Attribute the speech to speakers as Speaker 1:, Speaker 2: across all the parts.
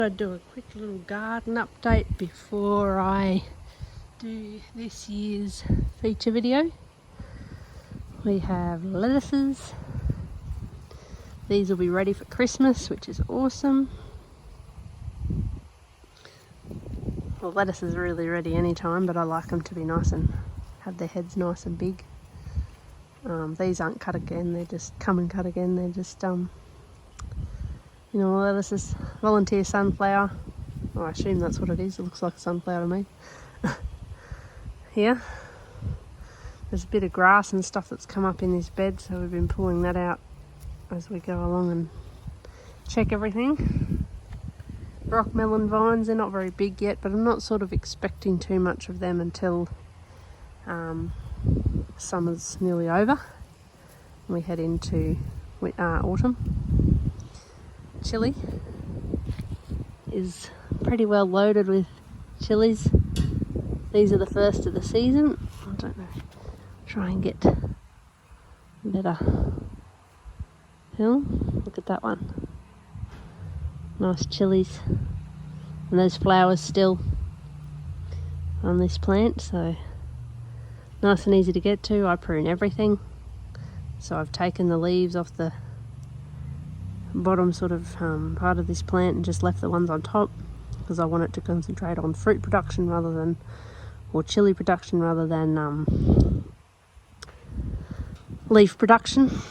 Speaker 1: I'd do a quick little garden update before I do this year's feature video. We have lettuces. These will be ready for Christmas, which is awesome. Well, lettuces are really ready anytime, but I like them to be nice and have their heads nice and big. These aren't cut again, they're just come and cut again. They're just, lettuces, volunteer sunflower. Oh, I assume that's what it is. It looks like a sunflower to me. Here, there's a bit of grass and stuff that's come up in this bed, so we've been pulling that out as we go along and check everything. Rock melon vines, they're not very big yet, but I'm not sort of expecting too much of them until summer's nearly over and we head into autumn. Chilli is pretty well loaded with chilies. These are the first of the season. I don't know, try and get better film. Look at that one, nice chilies, and those flowers still on this plant, so nice and easy to get to. I prune everything, so I've taken the leaves off the bottom sort of part of this plant and just left the ones on top, because I want it to concentrate on fruit production rather than, or chili production rather than leaf production.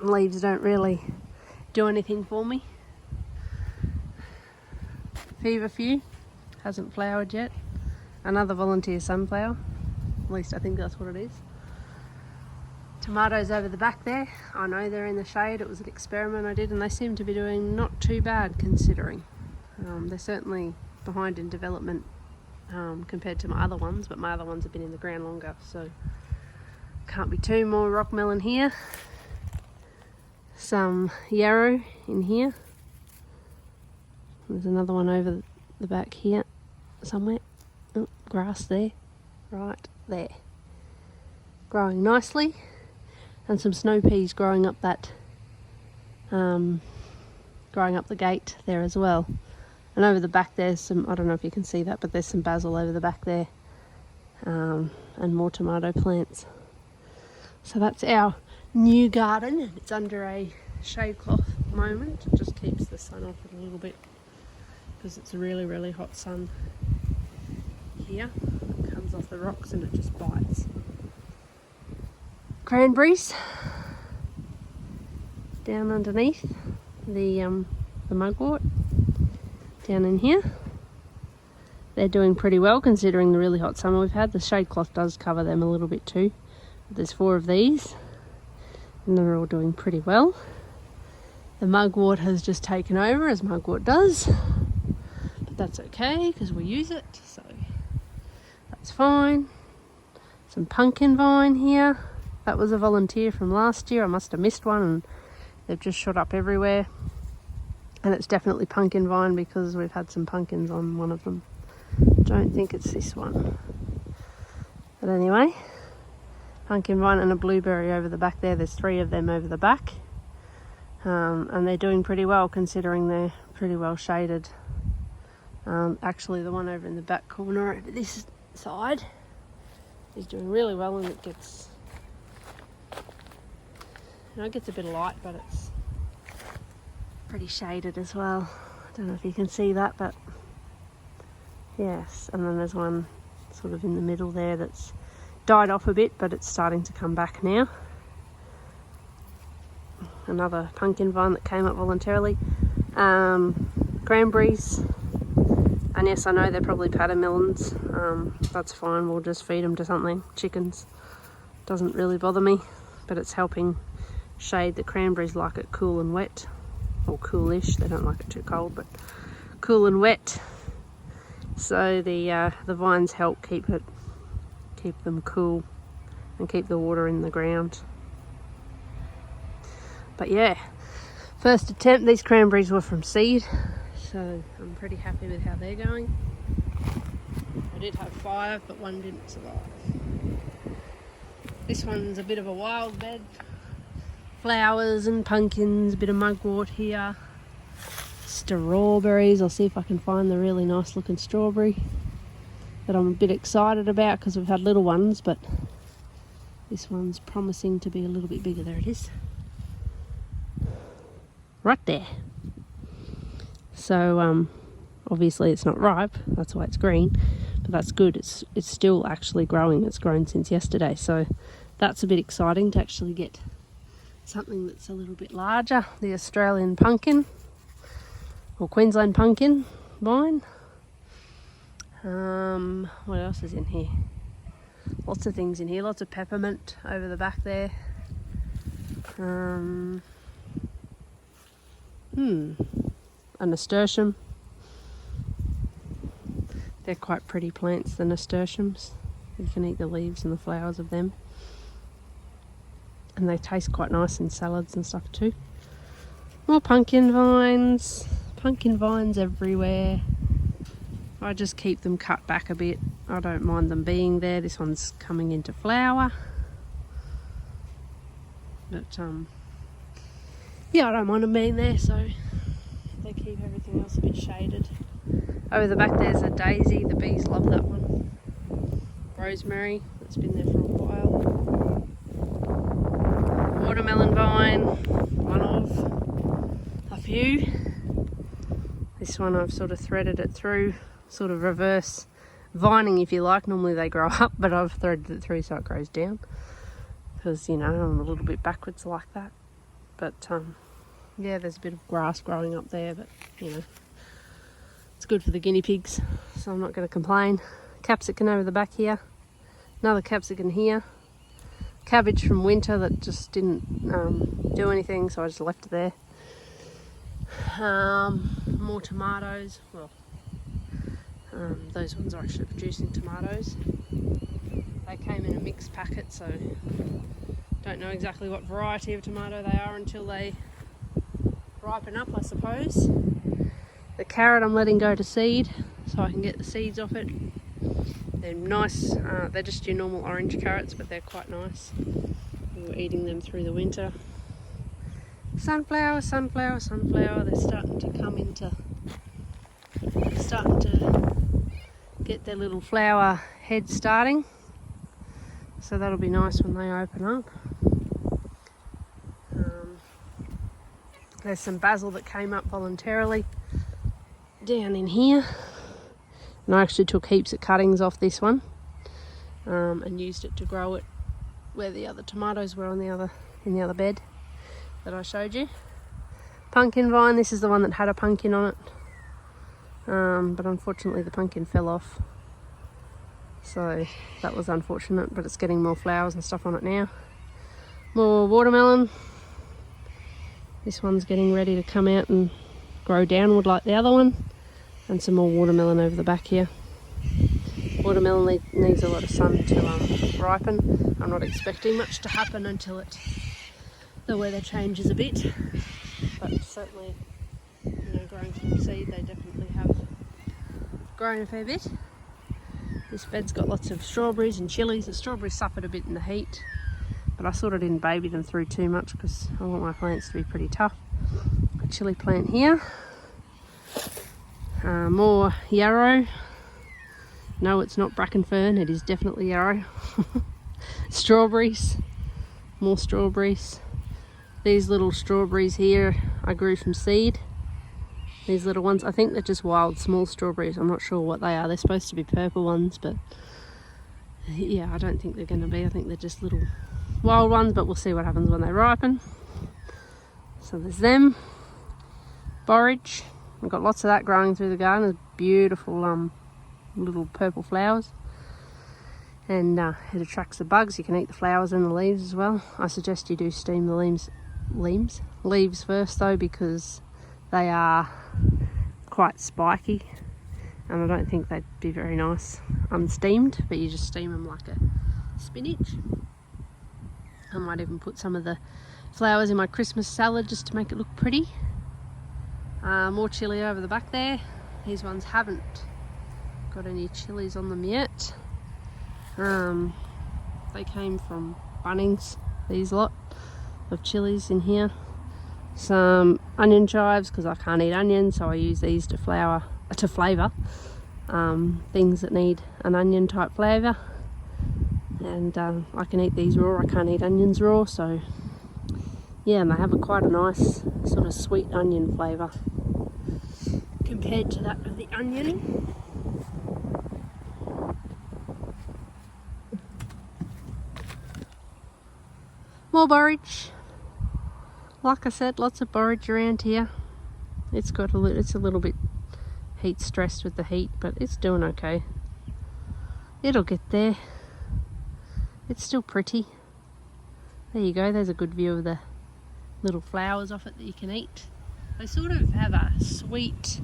Speaker 1: Leaves don't really do anything for me. Feverfew hasn't flowered yet. Another volunteer sunflower, at least I think that's what it is. Tomatoes over the back there, I know they're in the shade. It was an experiment I did and they seem to be doing not too bad considering. They're certainly behind in development compared to my other ones, but my other ones have been in the ground longer, so can't be too. More rock melon here, some yarrow in here. There's another one over the back here somewhere. Oh, grass there, right there, growing nicely, and some snow peas growing up that growing up the gate there as well. And over the back there's some, I don't know if you can see that, but there's some basil over the back there, and more tomato plants. So that's our new garden. It's under a shade cloth at the moment. It just keeps the sun off it a little bit because it's a really, really hot sun here. It comes off the rocks and it just bites. Cranberries down underneath the mugwort down in here. They're doing pretty well considering the really hot summer we've had. The shade cloth does cover them a little bit too. But there's 4 of these and they're all doing pretty well. The mugwort has just taken over, as mugwort does, but that's okay because we use it, so that's fine. Some pumpkin vine here. That was a volunteer from last year. I must have missed one and they've just shot up everywhere. And it's definitely pumpkin vine because we've had some pumpkins on one of them. Don't think it's this one. But anyway, pumpkin vine and a blueberry over the back there. There's 3 of them over the back. And they're doing pretty well considering they're pretty well shaded. Actually, the one over in the back corner over this side is doing really well, and it gets, it gets a bit of light, but it's pretty shaded as well. I don't know if you can see that, but yes. And then there's one sort of in the middle there that's died off a bit, but it's starting to come back now. Another pumpkin vine that came up voluntarily. Cranberries, and yes, I know they're probably patermelons. That's fine, we'll just feed them to something. Chickens, doesn't really bother me, but it's helping shade. The cranberries like it cool and wet, or coolish. They don't like it too cold, but cool and wet. So the vines help keep them cool and keep the water in the ground. But yeah, first attempt, these cranberries were from seed, so I'm pretty happy with how they're going. I did have 5, but one didn't survive. This one's a bit of a wild bed. Flowers and pumpkins, a bit of mugwort here, strawberries. I'll see if I can find the really nice looking strawberry that I'm a bit excited about, because we've had little ones, but this one's promising to be a little bit bigger. There it is. Right there. So obviously it's not ripe, that's why it's green, but that's good. It's still actually growing. It's grown since yesterday, so that's a bit exciting to actually get something that's a little bit larger. The Australian pumpkin, or Queensland pumpkin vine. What else is in here? Lots of things in here. Lots of peppermint over the back there. A nasturtium. They're quite pretty plants, the nasturtiums. You can eat the leaves and the flowers of them. And they taste quite nice in salads and stuff too. More pumpkin vines. Pumpkin vines everywhere. I just keep them cut back a bit. I don't mind them being there. This one's coming into flower. But yeah, I don't mind them being there, so they keep everything else a bit shaded. Over the back there's a daisy. The bees love that one. Rosemary, that's been there for a while. Watermelon vine, one of a few. This one I've sort of threaded it through, sort of reverse vining if you like. Normally they grow up, but I've threaded it through so it grows down, because you know I'm a little bit backwards like that. But yeah, there's a bit of grass growing up there, but you know, it's good for the guinea pigs, so I'm not going to complain. Capsicum over the back here, another capsicum here, cabbage from winter that just didn't do anything, so I just left it there. More tomatoes. Well, those ones are actually producing tomatoes. They came in a mixed packet, so don't know exactly what variety of tomato they are until they ripen up, I suppose. The carrot I'm letting go to seed so I can get the seeds off it. They're nice. They're just your normal orange carrots, but they're quite nice. We were eating them through the winter. Sunflower, sunflower, sunflower. They're starting to come into, starting to get their little flower head starting. So that'll be nice when they open up. There's some basil that came up voluntarily down in here. And I actually took heaps of cuttings off this one and used it to grow it where the other tomatoes were on in the other bed that I showed you. Pumpkin vine, this is the one that had a pumpkin on it, but unfortunately the pumpkin fell off, so that was unfortunate, but it's getting more flowers and stuff on it now. More watermelon. This one's getting ready to come out and grow downward like the other one, and some more watermelon over the back here. Watermelon needs a lot of sun to ripen. I'm not expecting much to happen until the weather changes a bit, but certainly, you know, growing from seed, they definitely have grown a fair bit. This bed's got lots of strawberries and chilies. The strawberries suffered a bit in the heat, but I sort of didn't baby them through too much because I want my plants to be pretty tough. A chili plant here. More yarrow. No, it's not bracken fern, it is definitely yarrow. Strawberries. More strawberries. These little strawberries here I grew from seed. These little ones, I think they're just wild small strawberries. I'm not sure what they are. They're supposed to be purple ones, but yeah, I don't think they're going to be. I think they're just little wild ones, but we'll see what happens when they ripen. So there's them. Borage. I've got lots of that growing through the garden. There's beautiful little purple flowers. And it attracts the bugs. You can eat the flowers and the leaves as well. I suggest you do steam the leaves first though, because they are quite spiky and I don't think they'd be very nice unsteamed, but you just steam them like a spinach. I might even put some of the flowers in my Christmas salad just to make it look pretty. More chili over the back there. These ones haven't got any chilies on them yet. They came from Bunnings, these lot of chilies in here. some onion chives because I can't eat onions, so I use these to flavour things that need an onion type flavour. And I can eat these raw, I can't eat onions raw, so yeah, and they have quite a nice sort of sweet onion flavour compared to that of the onion. More borage. Like I said, lots of borage around here. It's a little bit heat stressed with the heat, but it's doing okay. It'll get there. It's still pretty. There you go, there's a good view of the little flowers off it that you can eat. They sort of have a sweet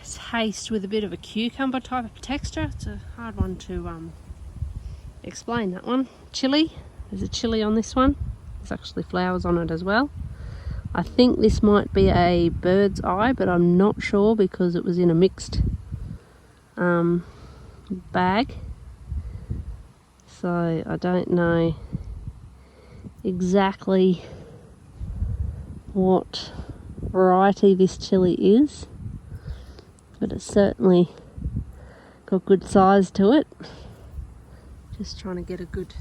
Speaker 1: taste with a bit of a cucumber type of texture. It's a hard one to explain, that one. Chili, there's a chili on this one. There's actually flowers on it as well. I think this might be a bird's eye, but I'm not sure because it was in a mixed bag. So I don't know exactly what variety this chili is, but it's certainly got good size to it. Just trying to get a good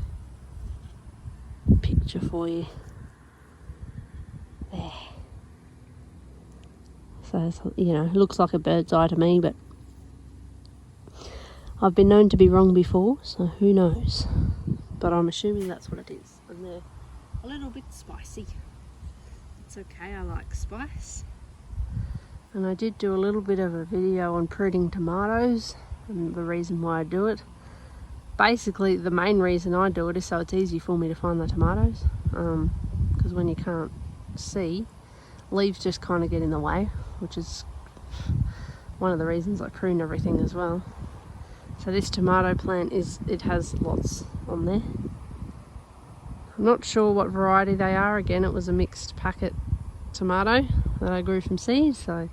Speaker 1: picture for you. There. So, you know, it looks like a bird's eye to me, but I've been known to be wrong before, so who knows. But I'm assuming that's what it is. And they're a little bit spicy. It's okay, I like spice. And I did do a little bit of a video on pruning tomatoes and the reason why I do it. Basically, the main reason I do it is so it's easy for me to find the tomatoes. Because when you can't see, leaves just kind of get in the way, which is one of the reasons I prune everything as well. So this tomato plant it has lots on there. I'm not sure what variety they are. Again, it was a mixed packet tomato that I grew from seeds, so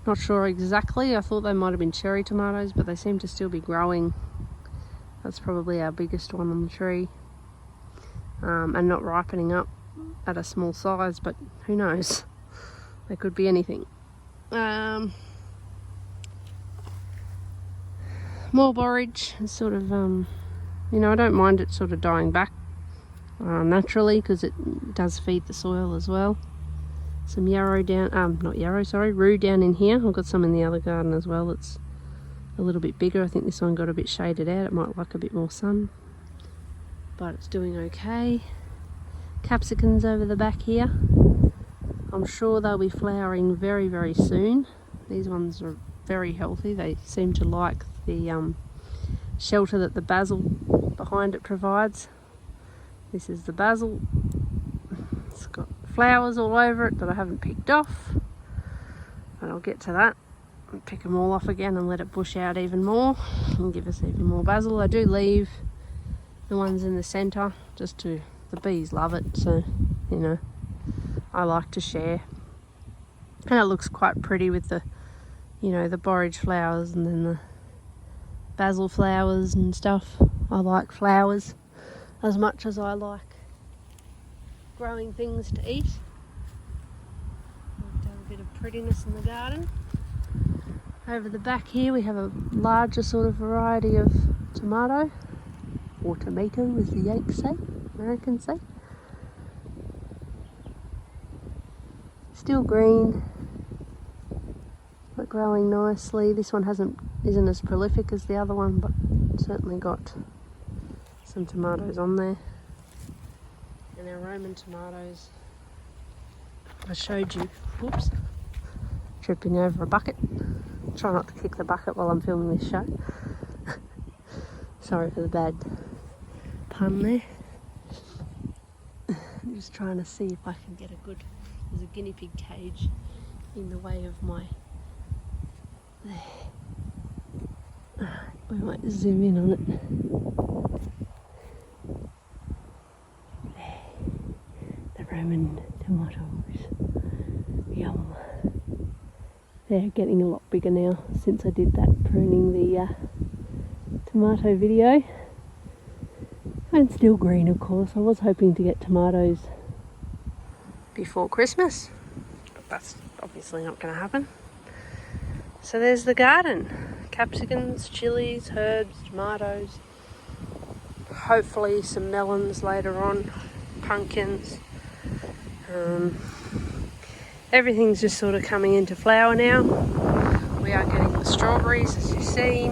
Speaker 1: not sure exactly. I thought they might have been cherry tomatoes, but they seem to still be growing. That's probably our biggest one on the tree, and not ripening up at a small size, but who knows, they could be anything. More borage, sort of, you know, I don't mind it sort of dying back naturally because it does feed the soil as well. Some yarrow rue down in here. I've got some in the other garden as well. It's a little bit bigger. I think this one got a bit shaded out. It might like a bit more sun, but it's doing okay. Capsicums over the back here. I'm sure they'll be flowering very, very soon. These ones are very healthy. They seem to like the shelter that the basil behind it provides. This is the basil. It's got flowers all over it that I haven't picked off, but I'll get to that and pick them all off again and let it bush out even more and give us even more basil. I do leave the ones in the centre just to, the bees love it, so you know, I like to share. And it looks quite pretty with the, you know, the borage flowers and then the basil flowers and stuff. I like flowers as much as I like growing things to eat. We've done a bit of prettiness in the garden. Over the back here we have a larger sort of variety of tomato, or tomato as the Yanks say, Americans say. Still green, but growing nicely. This one isn't as prolific as the other one, but certainly got some tomatoes on there. And our Roman tomatoes, I showed you, whoops, tripping over a bucket. Try not to kick the bucket while I'm filming this show. Sorry for the bad pun there. I'm just trying to see if I can get a good, there's a guinea pig cage in the way of my, there. We might zoom in on it. There. The Roman tomatoes. Yum. They're getting a lot bigger now since I did that pruning the tomato video. And still green, of course. I was hoping to get tomatoes before Christmas. But that's obviously not going to happen. So there's the garden. Capsicums, chilies, herbs, tomatoes. Hopefully some melons later on. Pumpkins. Everything's just sort of coming into flower now. We are getting the strawberries, as you've seen.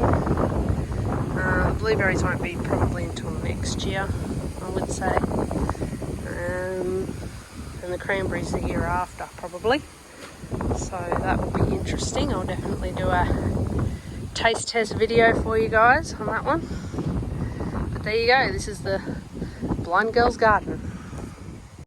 Speaker 1: Blueberries won't be probably until next year, I would say. And the cranberries the year after, probably. So that will be interesting. I'll definitely do a taste test video for you guys on that one. But there you go. This is the Blind Girl's garden.